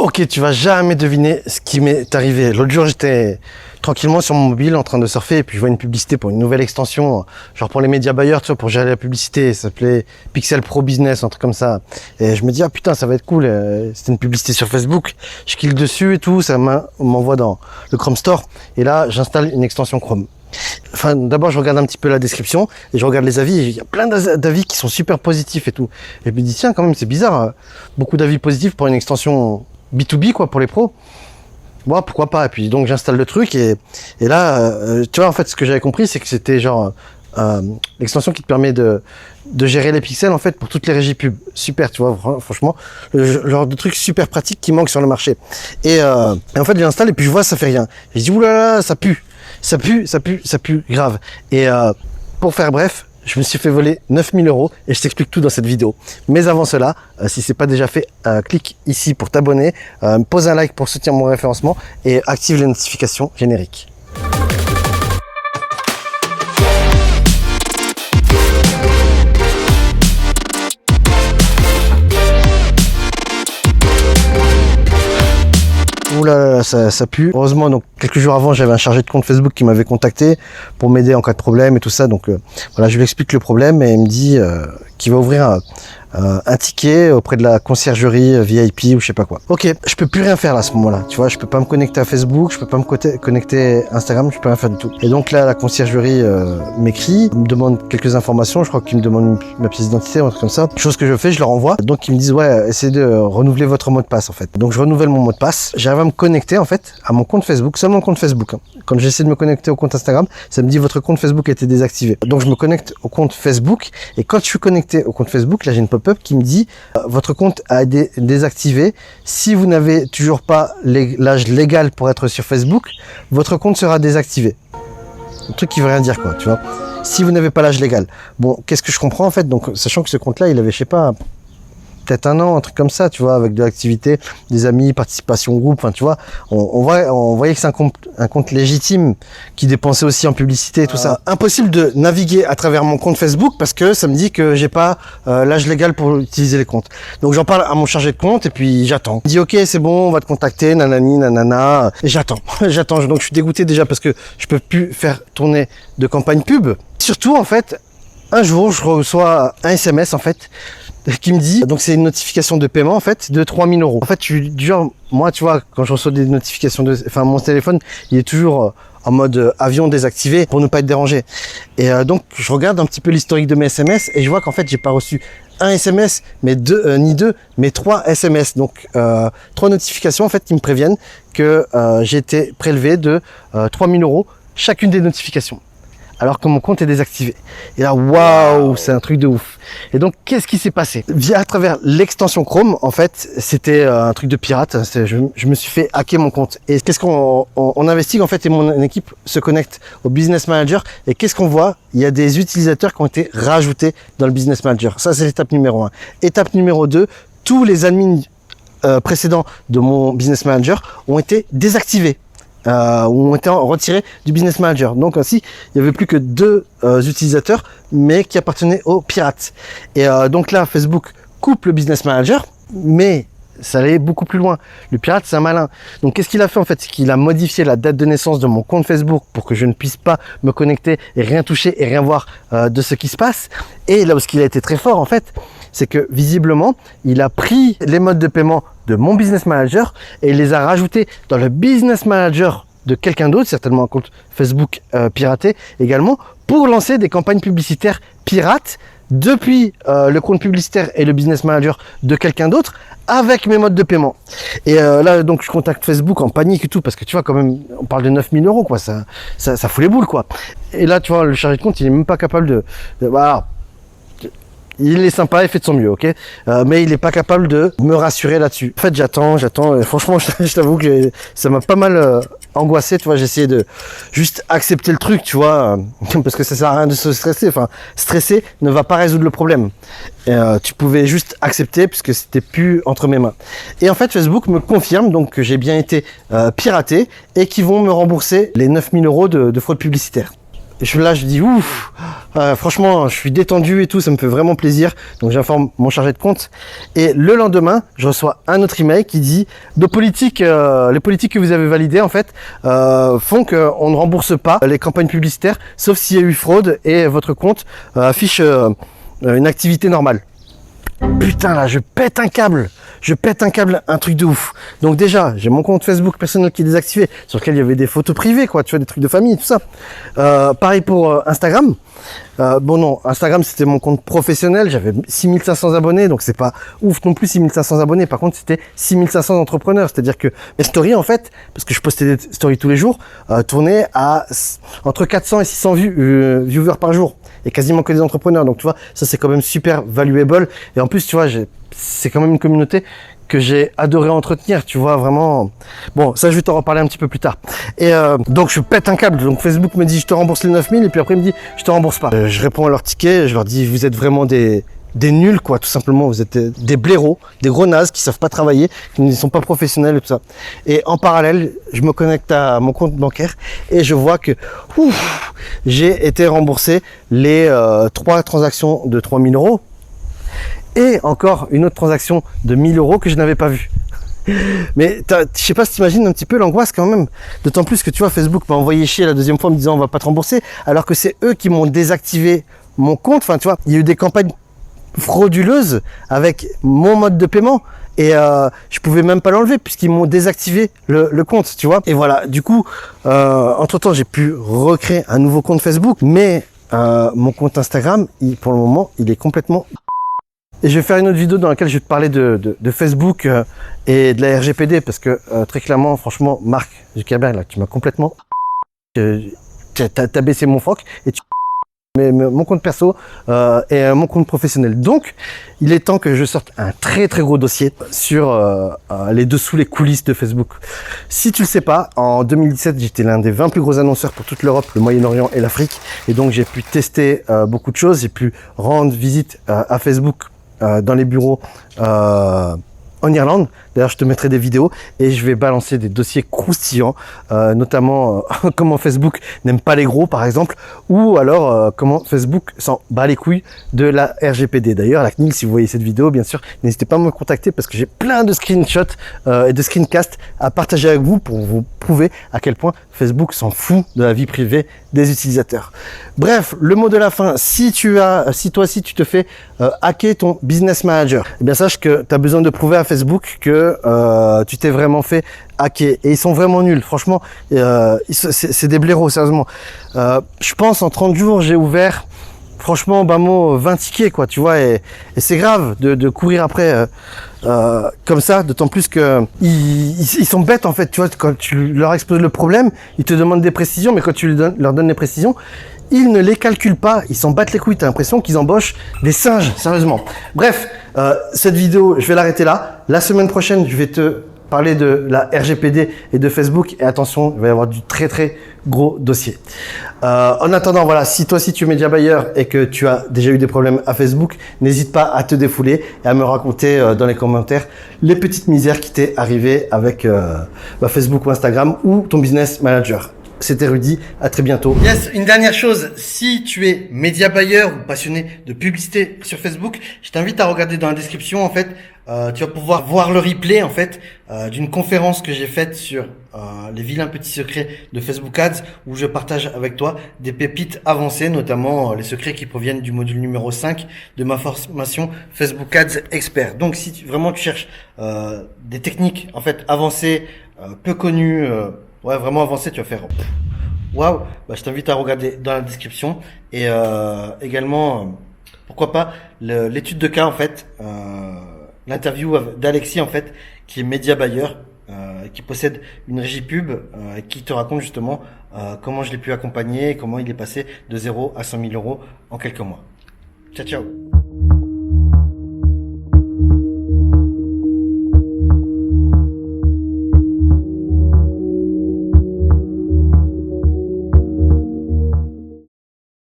Ok, tu vas jamais deviner ce qui m'est arrivé. L'autre jour, j'étais tranquillement sur mon mobile en train de surfer et puis je vois une publicité pour une nouvelle extension, genre pour les médias buyers, tu vois, pour gérer la publicité. Ça s'appelait Pixel Pro Business, un truc comme ça. Et je me dis, ah putain, ça va être cool. C'était une publicité sur Facebook. Je clique dessus et tout, ça m'envoie dans le Chrome Store. Et là, j'installe une extension Chrome. Enfin, d'abord, je regarde un petit peu la description et je regarde les avis. Il y a plein d'avis qui sont super positifs et tout. Et je me dis, tiens, quand même, c'est bizarre. Beaucoup d'avis positifs pour une extension B2B, quoi, pour les pros. Bon, pourquoi pas. Et puis, donc, j'installe le truc et là, tu vois, en fait, ce que j'avais compris, c'est que c'était genre l'extension qui te permet de gérer les pixels, en fait, pour toutes les régies pub. Super, tu vois, franchement, le genre de truc super pratique qui manque sur le marché. Et en fait, j'installe et puis je vois, ça fait rien. Et je dis, oulala, ça pue. Ça pue, grave. Et pour faire bref, je me suis fait voler 9000 € et je t'explique tout dans cette vidéo. Mais avant cela, si c'est pas déjà fait, clique ici pour t'abonner, pose un like pour soutenir mon référencement et active les notifications génériques. Oula, ça pue. Heureusement, donc quelques jours avant, j'avais un chargé de compte Facebook qui m'avait contacté pour m'aider en cas de problème et tout ça. Donc voilà, je lui explique le problème et il me dit qu'il va ouvrir un ticket auprès de la conciergerie VIP ou je sais pas quoi. Ok, je peux plus rien faire là à ce moment-là. Tu vois, je peux pas me connecter à Facebook, je peux pas me connecter à Instagram, je peux rien faire du tout. Et donc là, la conciergerie m'écrit, me demande quelques informations. Je crois qu'ils me demandent ma pièce d'identité ou un truc comme ça. Chose que je fais, je leur envoie. Donc ils me disent ouais, essayez de renouveler votre mot de passe en fait. Donc je renouvelle mon mot de passe. J'arrive à me connecter en fait à mon compte Facebook, seulement mon compte Facebook. Hein. Quand j'essaie de me connecter au compte Instagram, ça me dit votre compte Facebook a été désactivé. Donc je me connecte au compte Facebook et quand je suis connecté au compte Facebook, là j'ai une pop-up qui me dit votre compte a été désactivé. Si vous n'avez toujours pas l'âge légal pour être sur Facebook, votre compte sera désactivé. Un truc qui veut rien dire quoi, tu vois. Si vous n'avez pas l'âge légal. Bon, qu'est-ce que je comprends en fait? Donc, sachant que ce compte-là, il avait, je sais pas, peut-être un an, un truc comme ça, tu vois, avec de l'activité, des amis, participation au groupe, enfin, tu vois, on voyait que c'est un compte légitime qui dépensait aussi en publicité et tout ça. Impossible de naviguer à travers mon compte Facebook parce que ça me dit que j'ai pas l'âge légal pour utiliser les comptes. Donc j'en parle à mon chargé de compte et puis j'attends. Il dit ok, c'est bon, on va te contacter, nanani, nanana, et j'attends. Donc je suis dégoûté déjà parce que je peux plus faire tourner de campagne pub. Surtout en fait, un jour je reçois un SMS en fait qui me dit, donc c'est une notification de paiement en fait de 3000 €. En fait, genre, moi tu vois, quand je reçois des notifications enfin mon téléphone, il est toujours en mode avion désactivé pour ne pas être dérangé. Et donc je regarde un petit peu l'historique de mes SMS et je vois qu'en fait j'ai pas reçu un SMS, mais ni deux, mais 3 SMS. Donc 3 notifications en fait qui me préviennent que j'ai été prélevé de 3000 € chacune des notifications, alors que mon compte est désactivé. Et là, waouh, c'est un truc de ouf. Et donc, qu'est-ce qui s'est passé? À travers l'extension Chrome, en fait, c'était un truc de pirate. Je me suis fait hacker mon compte. Et qu'est-ce qu'on investigue, en fait, et mon équipe se connecte au Business Manager. Et qu'est-ce qu'on voit? Il y a des utilisateurs qui ont été rajoutés dans le Business Manager. Ça, c'est l'étape numéro 1. Étape numéro 2, tous les admins précédents de mon Business Manager ont été désactivés. Ont été retirés du Business Manager. Donc ainsi, il n'y avait plus que 2 utilisateurs, mais qui appartenaient aux pirates. Et donc là, Facebook coupe le Business Manager, mais ça allait beaucoup plus loin. Le pirate, c'est un malin. Donc qu'est-ce qu'il a fait en fait? C'est qu'il a modifié la date de naissance de mon compte Facebook pour que je ne puisse pas me connecter et rien toucher et rien voir de ce qui se passe. Et là où il a été très fort en fait, c'est que visiblement, il a pris les modes de paiement de mon Business Manager et il les a rajoutés dans le Business Manager de quelqu'un d'autre, certainement un compte Facebook piraté également, pour lancer des campagnes publicitaires pirates depuis le compte publicitaire et le Business Manager de quelqu'un d'autre avec mes modes de paiement. Et là, donc, je contacte Facebook en panique et tout, parce que tu vois, quand même, on parle de 9000 €, quoi, ça fout les boules, quoi. Et là, tu vois, le chargé de compte, il est même pas capable voilà. Il est sympa, il fait de son mieux, ok, mais il n'est pas capable de me rassurer là-dessus. En fait, j'attends. Franchement, je t'avoue que ça m'a pas mal angoissé, tu vois. J'ai essayé de juste accepter le truc, tu vois, parce que ça sert à rien de se stresser. Enfin, stresser ne va pas résoudre le problème. Tu pouvais juste accepter puisque c'était plus entre mes mains. Et en fait, Facebook me confirme donc que j'ai bien été piraté et qu'ils vont me rembourser les 9000 € de fraude publicitaire. je dis ouf, franchement, je suis détendu et tout, ça me fait vraiment plaisir. Donc j'informe mon chargé de compte. Et le lendemain, je reçois un autre email qui dit les politiques que vous avez validées en fait font qu'on ne rembourse pas les campagnes publicitaires, sauf s'il y a eu fraude et votre compte affiche une activité normale. Putain là, je pète un câble, un truc de ouf. Donc déjà, j'ai mon compte Facebook personnel qui est désactivé, sur lequel il y avait des photos privées, quoi, tu vois, des trucs de famille, tout ça. Pareil pour Instagram. Bon non, Instagram c'était mon compte professionnel, j'avais 6500 abonnés, donc c'est pas ouf non plus 6500 abonnés. Par contre, c'était 6500 entrepreneurs, c'est-à-dire que mes stories en fait, parce que je postais des stories tous les jours, tournaient à entre 400 et 600 viewers par jour. Et quasiment que des entrepreneurs, donc tu vois, ça c'est quand même super valuable. Et en plus, tu vois, c'est quand même une communauté que j'ai adoré entretenir, tu vois, vraiment. Bon, ça je vais t'en reparler un petit peu plus tard. Et donc je pète un câble, donc Facebook me dit je te rembourse les 9000 et puis après il me dit je te rembourse pas. Je réponds à leur ticket, je leur dis vous êtes vraiment des nuls quoi, tout simplement, vous êtes des blaireaux, des gros nazes qui savent pas travailler, qui ne sont pas professionnels et tout ça. Et en parallèle, je me connecte à mon compte bancaire et je vois que j'ai été remboursé les 3 transactions de 3000 euros et encore une autre transaction de 1000 euros que je n'avais pas vue. Mais je sais pas si t'imagines un petit peu l'angoisse quand même. D'autant plus que tu vois, Facebook m'a envoyé chier la deuxième fois en me disant on va pas te rembourser, alors que c'est eux qui m'ont désactivé mon compte. Enfin tu vois, il y a eu des campagnes frauduleuses avec mon mode de paiement et je pouvais même pas l'enlever puisqu'ils m'ont désactivé le compte, tu vois. Et voilà, du coup, entre temps j'ai pu recréer un nouveau compte Facebook, mais mon compte Instagram, pour le moment, il est complètement... Et je vais faire une autre vidéo dans laquelle je vais te parler de Facebook et de la RGPD parce que très clairement, franchement, Mark Zuckerberg, là, tu m'as complètement... T'as baissé mon froc et tu... mon compte perso et mon compte professionnel. Donc, il est temps que je sorte un très très gros dossier sur les dessous, les coulisses de Facebook. Si tu le sais pas, en 2017, j'étais l'un des 20 plus gros annonceurs pour toute l'Europe, le Moyen-Orient et l'Afrique. Et donc, j'ai pu tester beaucoup de choses. J'ai pu rendre visite à Facebook dans les bureaux en Irlande. D'ailleurs, je te mettrai des vidéos et je vais balancer des dossiers croustillants, notamment comment Facebook n'aime pas les gros, par exemple, ou alors comment Facebook s'en bat les couilles de la RGPD. D'ailleurs, la CNIL, si vous voyez cette vidéo, bien sûr, n'hésitez pas à me contacter parce que j'ai plein de screenshots et de screencasts à partager avec vous pour vous prouver à quel point Facebook s'en fout de la vie privée des utilisateurs. Bref, le mot de la fin, si toi aussi tu te fais hacker ton business manager, eh bien sache que tu as besoin de prouver à Facebook que tu t'es vraiment fait hacker. Et ils sont vraiment nuls, franchement, c'est des blaireaux, sérieusement. Je pense en 30 jours, j'ai ouvert, franchement, 20 tickets, quoi, tu vois, et c'est grave de courir après comme ça, d'autant plus que ils sont bêtes, en fait, tu vois, quand tu leur exposes le problème, ils te demandent des précisions, mais quand tu leur donnes les précisions, ils ne les calculent pas, ils s'en battent les couilles, t'as l'impression qu'ils embauchent des singes, sérieusement. Bref, cette vidéo, je vais l'arrêter là. La semaine prochaine, je vais te parler de la RGPD et de Facebook. Et attention, il va y avoir du très très gros dossier. En attendant, voilà, si toi aussi tu es média buyer et que tu as déjà eu des problèmes à Facebook, n'hésite pas à te défouler et à me raconter dans les commentaires les petites misères qui t'est arrivées avec Facebook ou Instagram ou ton business manager. C'était Rudy, à très bientôt. Yes, une dernière chose, si tu es média buyer ou passionné de publicité sur Facebook, je t'invite à regarder dans la description, en fait, tu vas pouvoir voir le replay, en fait, d'une conférence que j'ai faite sur les vilains petits secrets de Facebook Ads, où je partage avec toi des pépites avancées, notamment les secrets qui proviennent du module numéro 5 de ma formation Facebook Ads Expert. Donc, si vraiment tu cherches des techniques, en fait, avancées, peu connues, ouais, vraiment avancé, tu vas faire waouh. Bah, je t'invite à regarder dans la description et également pourquoi pas l'étude de cas, en fait, l'interview d'Alexis, en fait, qui est média buyer, qui possède une régie pub, qui te raconte justement comment je l'ai pu accompagner et comment il est passé de 0 à 100 000 euros en quelques mois. Ciao, ciao.